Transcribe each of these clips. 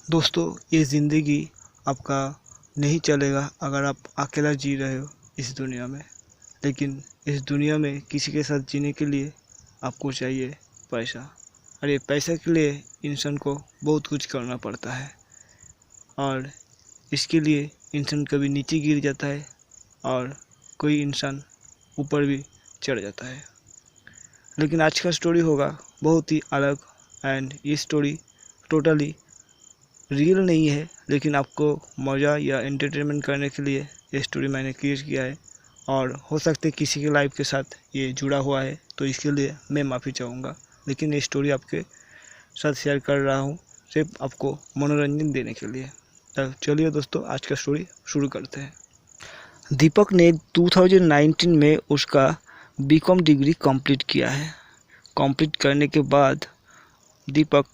दोस्तों, ये ज़िंदगी आपका नहीं चलेगा अगर आप अकेला जी रहे हो इस दुनिया में। लेकिन इस दुनिया में किसी के साथ जीने के लिए आपको चाहिए पैसा। और ये पैसे के लिए इंसान को बहुत कुछ करना पड़ता है और इसके लिए इंसान कभी नीचे गिर जाता है और कोई इंसान ऊपर भी चढ़ जाता है। लेकिन आज का स्टोरी होगा बहुत ही अलग एंड ये स्टोरी टोटली रियल नहीं है, लेकिन आपको मज़ा या एंटरटेनमेंट करने के लिए ये स्टोरी मैंने क्रिएट किया है। और हो सकता है किसी के लाइफ के साथ ये जुड़ा हुआ है, तो इसके लिए मैं माफ़ी चाहूँगा। लेकिन ये स्टोरी आपके साथ शेयर कर रहा हूँ सिर्फ आपको मनोरंजन देने के लिए। तो चलिए दोस्तों, आज का स्टोरी शुरू करते हैं। दीपक ने 2019 में उसका बीकॉम डिग्री कंप्लीट किया है। कंप्लीट करने के बाद दीपक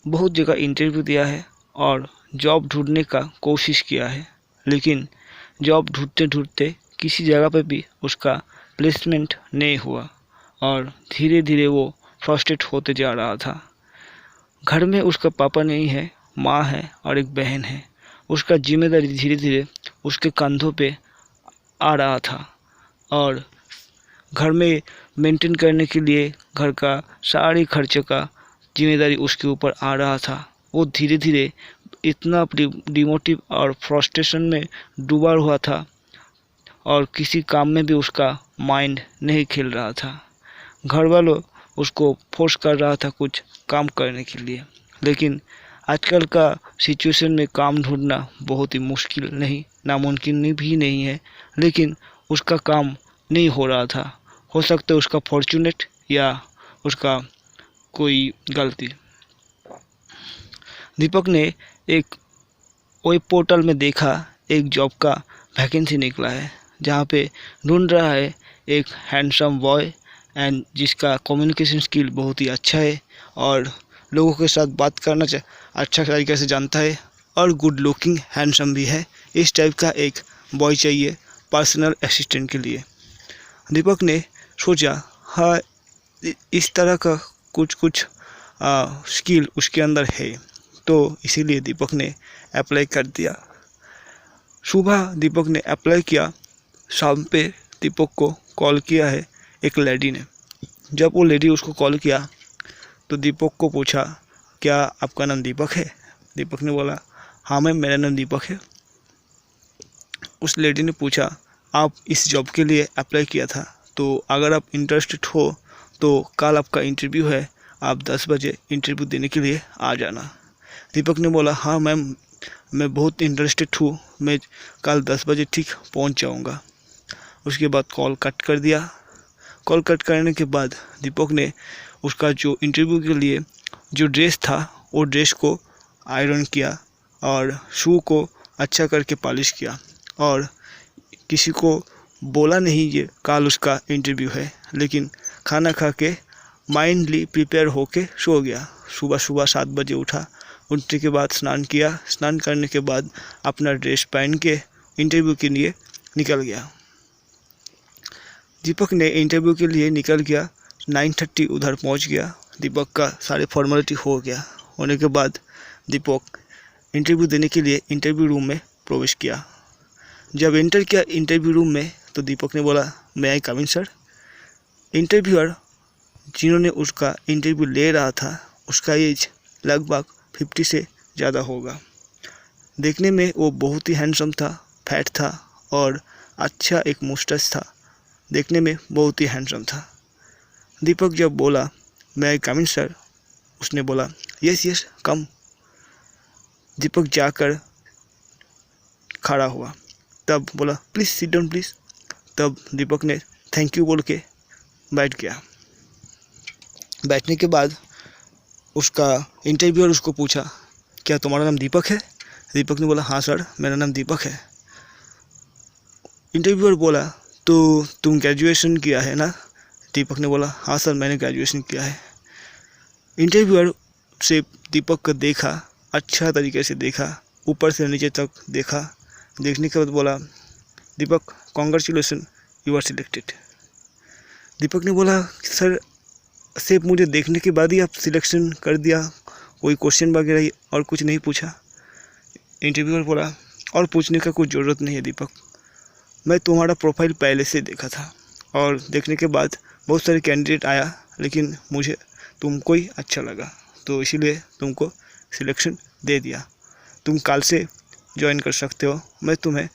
बहुत जगह इंटरव्यू दिया है और जॉब ढूंढने का कोशिश किया है, लेकिन जॉब ढूंढते ढूंढते किसी जगह पे भी उसका प्लेसमेंट नहीं हुआ और धीरे धीरे वो फ्रस्ट्रेट होते जा रहा था। घर में उसका पापा नहीं है, माँ है और एक बहन है। उसका जिम्मेदारी धीरे धीरे उसके कंधों पे आ रहा था और घर में मेंटेन करने के लिए घर का सारे खर्चे का जिम्मेदारी उसके ऊपर आ रहा था। वो धीरे धीरे इतना डिमोटिव और फ्रस्ट्रेशन में डूबा हुआ था और किसी काम में भी उसका माइंड नहीं खेल रहा था। घर वालों उसको फोर्स कर रहा था कुछ काम करने के लिए, लेकिन आजकल का सिचुएशन में काम ढूंढना बहुत ही मुश्किल नहीं, नामुमकिन भी नहीं है। लेकिन उसका काम नहीं हो रहा था। हो सकता है उसका फॉर्चूनेट या उसका कोई गलती। दीपक ने एक वेब पोर्टल में देखा एक जॉब का वैकेंसी निकला है, जहाँ पे ढूंढ रहा है एक हैंडसम बॉय एंड जिसका कम्युनिकेशन स्किल बहुत ही अच्छा है और लोगों के साथ बात करना अच्छा तरीके से जानता है और गुड लुकिंग हैंडसम भी है। इस टाइप का एक बॉय चाहिए पर्सनल असिस्टेंट के लिए। दीपक ने सोचा, हाँ, इस तरह का कुछ स्किल उसके अंदर है, तो इसीलिए दीपक ने अप्लाई कर दिया। सुबह दीपक ने अप्लाई किया, शाम पे दीपक को कॉल किया है एक लेडी ने। जब वो लेडी उसको कॉल किया तो दीपक को पूछा, क्या आपका नाम दीपक है? दीपक ने बोला, हाँ मैम, मेरा नाम दीपक है। उस लेडी ने पूछा, आप इस जॉब के लिए अप्लाई किया था, तो अगर आप इंटरेस्टेड हो तो कल आपका इंटरव्यू है, आप 10 बजे इंटरव्यू देने के लिए आ जाना। दीपक ने बोला, हाँ मैम, मैं बहुत इंटरेस्टेड हूँ, मैं कल 10 बजे ठीक पहुँच जाऊँगा। उसके बाद कॉल कट कर दिया। कॉल कट करने के बाद दीपक ने उसका जो इंटरव्यू के लिए जो ड्रेस था वो ड्रेस को आयरन किया और शू को अच्छा करके पॉलिश किया और किसी को बोला नहीं ये कल उसका इंटरव्यू है, लेकिन खाना खा के माइंडली प्रिपेयर होके सो गया। सुबह सुबह 7 बजे उठा। उठने के बाद स्नान किया। स्नान करने के बाद अपना ड्रेस पहन के इंटरव्यू के लिए निकल गया। दीपक ने इंटरव्यू के लिए निकल गया। 9:30 उधर पहुंच गया। दीपक का सारे फॉर्मेलिटी हो गया। होने के बाद दीपक इंटरव्यू देने के लिए इंटरव्यू रूम में प्रवेश किया। जब एंटर किया इंटरव्यू रूम में तो दीपक ने बोला, मे आई कम इन सर? इंटरव्यूअर जिन्होंने उसका इंटरव्यू ले रहा था उसका एज लगभग 50 से ज़्यादा होगा। देखने में वो बहुत ही हैंडसम था, फैट था और अच्छा एक मुस्टच था। देखने में बहुत ही हैंडसम था। दीपक जब बोला, मे आई कम इन सर, उसने बोला, यस यस कम। दीपक जाकर खड़ा हुआ, तब बोला, प्लीज़ सिट डाउन प्लीज़। तब दीपक ने थैंक यू बोल के बैठ गया। बैठने के बाद उसका इंटरव्यूअर उसको पूछा, क्या तुम्हारा नाम दीपक है? दीपक ने बोला, हाँ सर, मेरा नाम दीपक है। इंटरव्यूअर बोला, तो तुम ग्रेजुएशन किया है ना? दीपक ने बोला, हाँ सर, मैंने ग्रेजुएशन किया है। इंटरव्यूअर से दीपक को देखा, अच्छा तरीके से देखा, ऊपर से नीचे तक देखा। देखने के बाद बोला, दीपक कॉन्ग्रेचुलेसन, यू आर सिलेक्टेड। दीपक ने बोला, सर सिर्फ मुझे देखने के बाद ही आप सिलेक्शन कर दिया, कोई क्वेश्चन वगैरह और कुछ नहीं पूछा? इंटरव्यूअर बोला और पूछने का कोई ज़रूरत नहीं है दीपक, मैं तुम्हारा प्रोफाइल पहले से देखा था और देखने के बाद बहुत सारे कैंडिडेट आया, लेकिन मुझे तुमको ही अच्छा लगा तो इसीलिए तुमको सिलेक्शन दे दिया। तुम कल से ज्वाइन कर सकते हो, मैं तुम्हें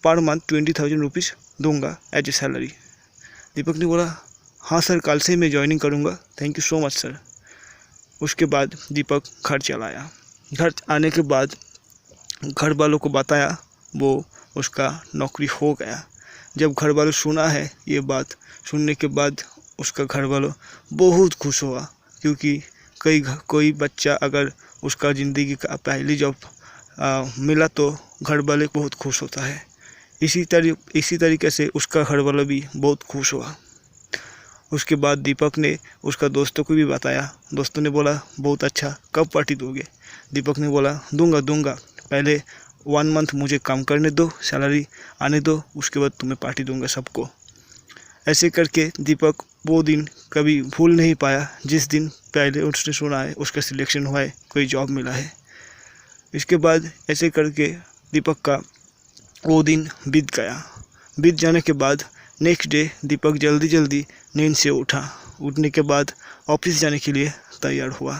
पर मंथ 20,000 रुपीज़ दूँगा एज ए सैलरी। दीपक ने बोला हाँ सर, कल से मैं ज्वाइनिंग करूँगा, thank you so much sir. उसके बाद दीपक घर चला आया। घर आने के बाद घर वालों को बताया, वो उसका नौकरी हो गया। जब घर वालों सुना है ये बात, सुनने के बाद उसका घर वालों बहुत खुश हुआ, क्योंकि कोई बच्चा अगर उसका ज़िंदगी का पहली जॉब मिला तो घर वाले बहुत खुश होता है। इसी तरीके से उसका घर वाला भी बहुत खुश हुआ। उसके बाद दीपक ने उसका दोस्तों को भी बताया। दोस्तों ने बोला बहुत अच्छा, कब पार्टी दोगे? दीपक ने बोला दूंगा, पहले 1 मंथ मुझे काम करने दो, सैलरी आने दो, उसके बाद तुम्हें पार्टी दूंगा सबको। ऐसे करके दीपक वो दिन कभी भूल नहीं पाया जिस दिन पहले उसने सुना है उसका सिलेक्शन हुआ है, कोई जॉब मिला है। इसके बाद ऐसे करके दीपक का वो दिन बीत गया। बीत जाने के बाद नेक्स्ट डे दीपक जल्दी नींद से उठा। उठने के बाद ऑफिस जाने के लिए तैयार हुआ।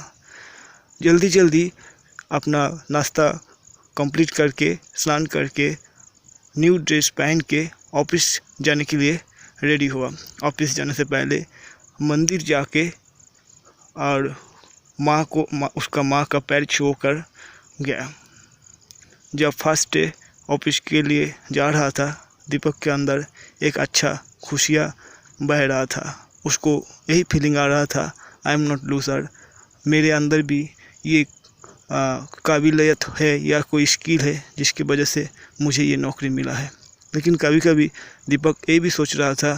जल्दी अपना नाश्ता कंप्लीट करके, स्नान करके, न्यू ड्रेस पहन के ऑफिस जाने के लिए रेडी हुआ। ऑफिस जाने से पहले मंदिर जाके और उसका माँ का पैर छू कर गया। जब फर्स्ट डे ऑफिस के लिए जा रहा था, दीपक के अंदर एक अच्छा खुशियाँ बह रहा था। उसको यही फीलिंग आ रहा था, आई एम नॉट लूज़र, मेरे अंदर भी ये काबिलियत है या कोई स्किल है जिसकी वजह से मुझे ये नौकरी मिला है। लेकिन कभी कभी दीपक ये भी सोच रहा था,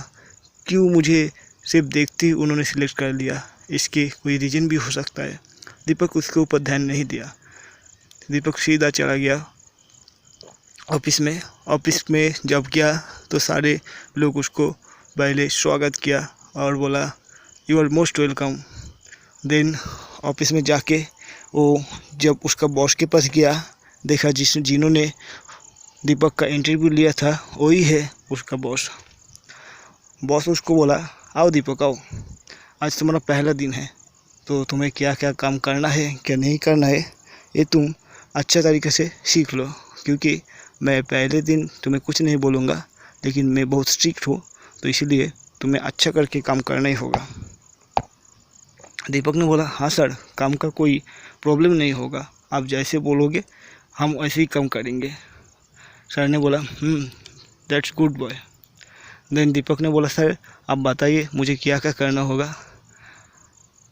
क्यों मुझे सिर्फ देखते ही उन्होंने सिलेक्ट कर लिया, इसके कोई रीज़न भी हो सकता है। दीपक उसके ऊपर ध्यान नहीं दिया। दीपक सीधा चला गया ऑफिस में जब गया तो सारे लोग उसको पहले स्वागत किया और बोला you are most welcome. Then office में जाके वो जब उसका बॉस के पास गया, देखा जिन्होंने दीपक का इंटरव्यू लिया था वही है उसका बॉस। बॉस उसको बोला आओ दीपक आओ, आज तुम्हारा पहला दिन है तो तुम्हें क्या क्या काम करना है क्या नहीं करना है ये तुम अच्छा तरीके से सीख लो, क्योंकि मैं पहले दिन तुम्हें कुछ नहीं बोलूँगा, लेकिन मैं बहुत स्ट्रिक्ट हूँ तो इसीलिए तुम्हें अच्छा करके काम करना ही होगा। दीपक ने बोला हाँ सर, काम का कोई प्रॉब्लम नहीं होगा, आप जैसे बोलोगे हम वैसे ही काम करेंगे। सर ने बोला दैट्स गुड बॉय। देन दीपक ने बोला सर आप बताइए मुझे क्या क्या करना होगा।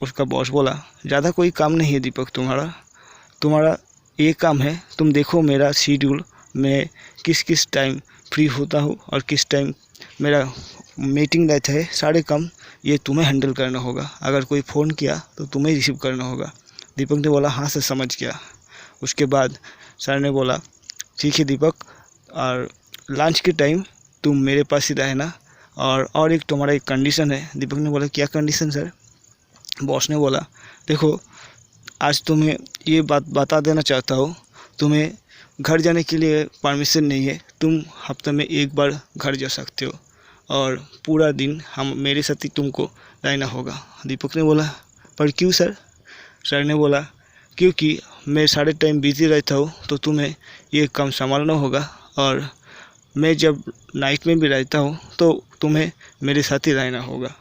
उसका बॉस बोला ज़्यादा कोई काम नहीं है दीपक, तुम्हारा ये काम है, तुम देखो मेरा शेड्यूल, मैं किस टाइम फ्री होता हूँ और किस टाइम मेरा मीटिंग रहता है, सारे काम ये तुम्हें हैंडल करना होगा। अगर कोई फ़ोन किया तो तुम्हें रिसीव करना होगा। दीपक ने बोला हाँ सर समझ गया। उसके बाद सर ने बोला ठीक है दीपक, और लंच के टाइम तुम मेरे पास ही रहना, और एक तुम्हारा एक कंडीशन है। दीपक ने बोला क्या कंडीशन सर? बॉस ने बोला देखो आज तुम्हें ये बात बता देना चाहता हूँ, तुम्हें घर जाने के लिए परमिशन नहीं है, तुम हफ्ते में एक बार घर जा सकते हो और पूरा दिन हम मेरे साथ ही तुमको रहना होगा। दीपक ने बोला पर क्यों सर? सर ने बोला क्योंकि मैं सारे टाइम बिजी रहता हूँ तो तुम्हें ये काम संभालना होगा, और मैं जब नाइट में भी रहता हूँ तो तुम्हें मेरे साथ ही रहना होगा।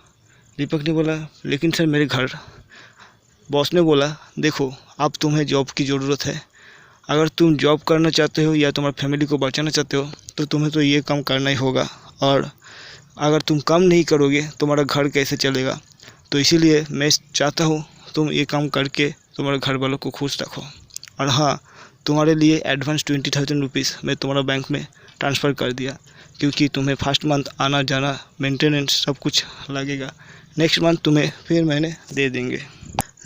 दीपक ने बोला लेकिन सर मेरे घर। बॉस ने बोला देखो अब तुम्हें जॉब की ज़रूरत है, अगर तुम जॉब करना चाहते हो या तुम्हारी फैमिली को बचाना चाहते हो तो तुम्हें तो ये काम करना ही होगा, और अगर तुम काम नहीं करोगे तुम्हारा घर कैसे चलेगा। तो इसीलिए मैं चाहता हूँ तुम ये काम करके तुम्हारे घर वालों को खुश रखो। और हाँ, तुम्हारे लिए एडवांस 20,000 रुपीज़ मैं तुम्हारा बैंक में ट्रांसफ़र कर दिया, क्योंकि तुम्हें फर्स्ट मंथ आना जाना मेंटेनेंस सब कुछ लगेगा। नेक्स्ट मंथ तुम्हें फिर मैंने दे देंगे।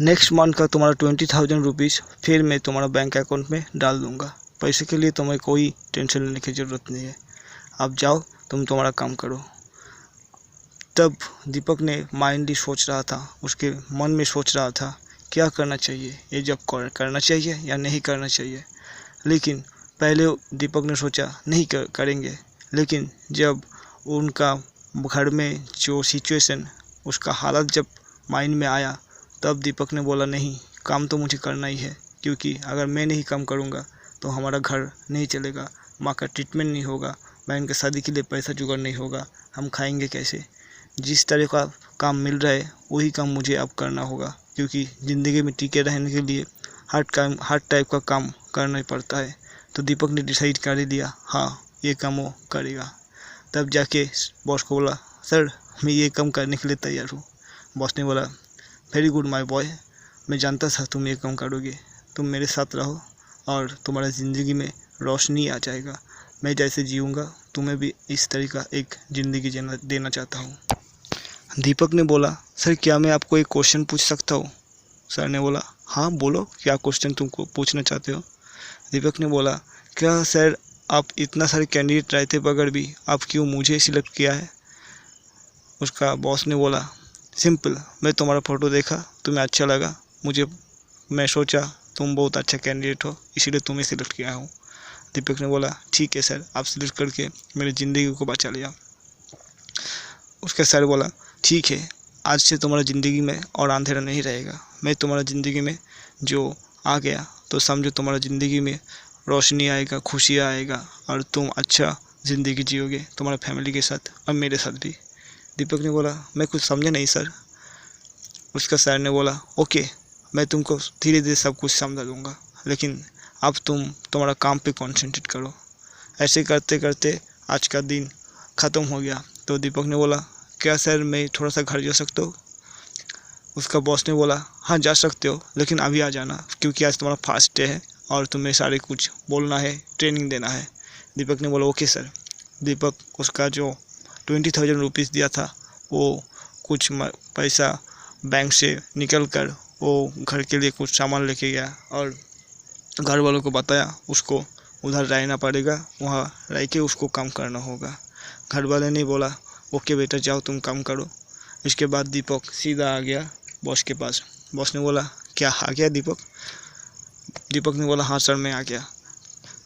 नेक्स्ट मंथ का तुम्हारा 20,000 रुपीज़ फिर मैं तुम्हारा बैंक अकाउंट में डाल दूँगा। पैसे के लिए तुम्हें कोई टेंशन लेने की ज़रूरत नहीं है, अब जाओ तुम तुम्हारा काम करो। तब दीपक ने माइंडली सोच रहा था, उसके मन में सोच रहा था क्या करना चाहिए, ये जब करना चाहिए या नहीं करना चाहिए। लेकिन पहले दीपक ने सोचा नहीं करेंगे, लेकिन जब उनका घर में जो सिचुएशन, उसका हालत जब माइंड में आया, तब दीपक ने बोला नहीं, काम तो मुझे करना ही है, क्योंकि अगर मैं नहीं काम करूँगा तो हमारा घर नहीं चलेगा, माँ का ट्रीटमेंट नहीं होगा, बहन के शादी के लिए पैसा जुगाड़ नहीं होगा, हम खाएंगे कैसे। जिस तरह का काम मिल रहा है वही काम मुझे अब करना होगा, क्योंकि ज़िंदगी में टिके रहने के लिए हर टाइप का काम करना ही पड़ता है। तो दीपक ने डिसाइड कर ही लिया, हाँ ये काम वो करेगा। तब जाके बॉस को बोला, सर मैं ये काम करने के लिए तैयार हूँ। बॉस ने बोला, वेरी गुड माय बॉय, मैं जानता था तुम ये काम करोगे, तुम मेरे साथ रहो और तुम्हारा ज़िंदगी में रोशनी आ जाएगा। मैं जैसे जीऊँगा तुम्हें भी इस तरह का एक ज़िंदगी देना चाहता हूँ। दीपक ने बोला, सर क्या मैं आपको एक क्वेश्चन पूछ सकता हूँ। सर ने बोला, हाँ बोलो, क्या क्वेश्चन तुमको पूछना चाहते हो। दीपक ने बोला, क्या सर आप इतना सारे कैंडिडेट रहते बगैर भी आप क्यों मुझे सिलेक्ट किया है। उसका बॉस ने बोला, सिंपल, मैं तुम्हारा फ़ोटो देखा, तुम्हें अच्छा लगा, मैं सोचा तुम बहुत अच्छा कैंडिडेट हो, इसीलिए तुम्हें सिलेक्ट किया हूँ। दीपक ने बोला, ठीक है सर, आप सिलेक्ट करके मेरी ज़िंदगी को बचा लिया। उसका सर बोला, ठीक है, आज से तुम्हारा ज़िंदगी में और अंधेरा नहीं रहेगा, मैं तुम्हारा ज़िंदगी में जो आ गया तो समझो तुम्हारा ज़िंदगी में रोशनी आएगा, खुशी आएगा और तुम अच्छा ज़िंदगी जियोगे तुम्हारा फैमिली के साथ और मेरे साथ भी। दीपक ने बोला, मैं कुछ समझे नहीं सर। उसका सर ने बोला, ओके, मैं तुमको धीरे धीरे सब कुछ समझा दूँगा, लेकिन अब तुम्हारा काम पे कॉन्सेंट्रेट करो। ऐसे करते करते आज का दिन ख़त्म हो गया। तो दीपक ने बोला, क्या सर मैं थोड़ा सा घर जा सकता हूँ। उसका बॉस ने बोला, हाँ जा सकते हो, लेकिन अभी आ जाना, क्योंकि आज तुम्हारा फर्स्ट डे है और तुम्हें सारे कुछ बोलना है, ट्रेनिंग देना है। दीपक ने बोला, ओके सर। दीपक उसका जो 20,000 रुपीज़ दिया था वो कुछ पैसा बैंक से निकल कर वो घर के लिए कुछ सामान लेके गया और घर वालों को बताया उसको उधर रहना पड़ेगा, वहाँ रह के उसको काम करना होगा। घर वाले ने बोला, ओके बेटा जाओ तुम काम करो। इसके बाद दीपक सीधा आ गया बॉस के पास। बॉस ने बोला, क्या आ गया दीपक। दीपक ने बोला, हाँ सर मैं आ गया।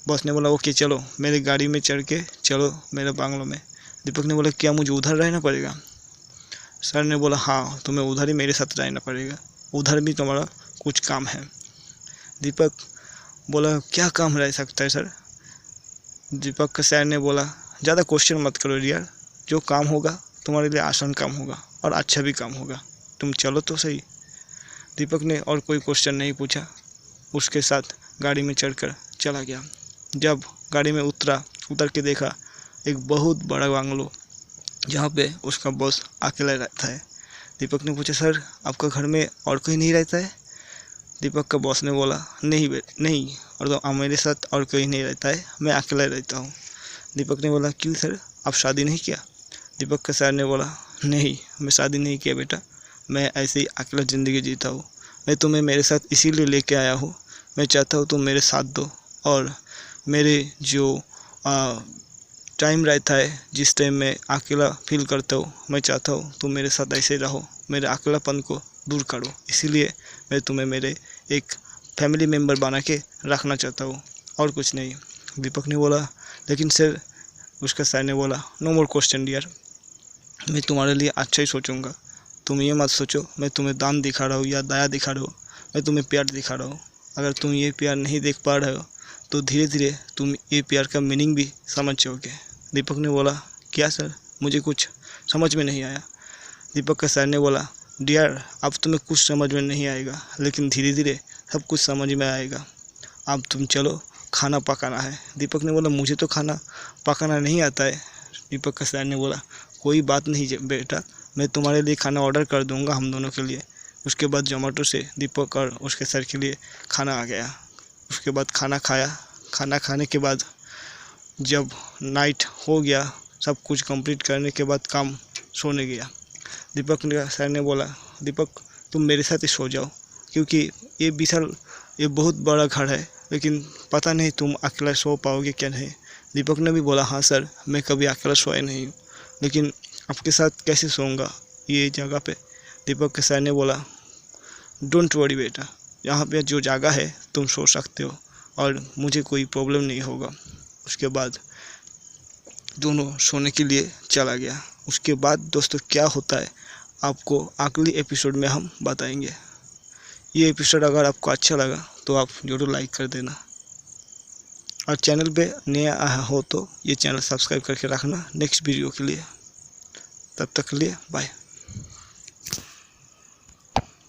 बॉस ने बोला, ओके चलो मेरी गाड़ी में चढ़ के चलो मेरे बांग्लो में। दीपक ने बोला, क्या मुझे उधर रहना पड़ेगा। सर ने बोला, हाँ तुम्हें उधर ही मेरे साथ रहना पड़ेगा, उधर भी तुम्हारा कुछ काम है। दीपक बोला, क्या काम रह सकता है सर। दीपक के सर ने बोला, ज़्यादा क्वेश्चन मत करो यार, जो काम होगा तुम्हारे लिए आसान काम होगा और अच्छा भी काम होगा, तुम चलो तो सही। दीपक ने और कोई क्वेश्चन नहीं पूछा, उसके साथ गाड़ी में चढ़कर चला गया। जब गाड़ी में उतर के देखा एक बहुत बड़ा बांग्लो, जहाँ पे उसका बॉस अकेला रहता है। दीपक ने पूछा, सर आपका घर में और कोई नहीं रहता है। दीपक का बॉस ने बोला, नहीं और तो मेरे साथ और कोई नहीं रहता है, मैं अकेला रहता हूँ। दीपक ने बोला, क्यों सर आप शादी नहीं किया। दीपक के सर ने बोला, नहीं मैं शादी नहीं किया बेटा, मैं ऐसे ही अकेला ज़िंदगी जीता हूँ, मैं तुम्हें मेरे साथ इसीलिए लेके आया हूँ, मैं चाहता हूँ तुम मेरे साथ दो और मेरे जो टाइम रहता है, जिस टाइम मैं अकेला फील करता हूँ, मैं चाहता हूँ तुम मेरे साथ ऐसे रहो, मेरे अकेलापन को दूर करो, इसीलिए मैं तुम्हें मेरे एक फैमिली मेम्बर बना के रखना चाहता हूँ और कुछ नहीं। दीपक ने बोला, लेकिन सर, उसका सर ने बोला, नो मोर क्वेश्चन डियर, मैं तुम्हारे लिए अच्छा ही सोचूंगा, तुम ये मत सोचो मैं तुम्हें दान दिखा रहा हूँ या दया दिखा रहा हूँ, मैं तुम्हें प्यार दिखा रहा हूँ। अगर तुम ये प्यार नहीं देख पा रहे हो तो धीरे धीरे तुम ये प्यार का मीनिंग भी समझ जाओगे। दीपक ने बोला, क्या सर, मुझे कुछ समझ में नहीं आया। दीपक का सर ने बोला, डियर अब तुम्हें कुछ समझ में नहीं आएगा, लेकिन धीरे धीरे सब कुछ समझ में आएगा, अब तुम चलो खाना पकाना है। दीपक ने बोला, मुझे तो खाना पकाना नहीं आता है। दीपक का सर ने बोला, कोई बात नहीं बेटा, मैं तुम्हारे लिए खाना ऑर्डर कर दूंगा हम दोनों के लिए। उसके बाद जोमेटो से दीपक और उसके सर के लिए खाना आ गया। उसके बाद खाना खाया। खाना खाने के बाद जब नाइट हो गया, सब कुछ कंप्लीट करने के बाद काम सोने गया। दीपक ने सर ने बोला, दीपक तुम मेरे साथ ही सो जाओ, क्योंकि ये बहुत बड़ा घर है, लेकिन पता नहीं तुम अकेला सो पाओगे क्या नहीं। दीपक ने भी बोला, हाँ सर मैं कभी अकेला सोया नहीं हूँ, लेकिन आपके साथ कैसे सोऊंगा ये जगह पे। दीपक के सर ने बोला, डोंट वरी बेटा, यहाँ पे जो जगह है तुम सो सकते हो, और मुझे कोई प्रॉब्लम नहीं होगा। उसके बाद दोनों सोने के लिए चला गया। उसके बाद दोस्तों क्या होता है आपको अगली एपिसोड में हम बताएंगे। ये एपिसोड अगर आपको अच्छा लगा तो आप जरूर लाइक कर देना, और चैनल पे नया आया हो तो ये चैनल सब्सक्राइब करके रखना नेक्स्ट वीडियो के लिए। तब तक के लिए बाय।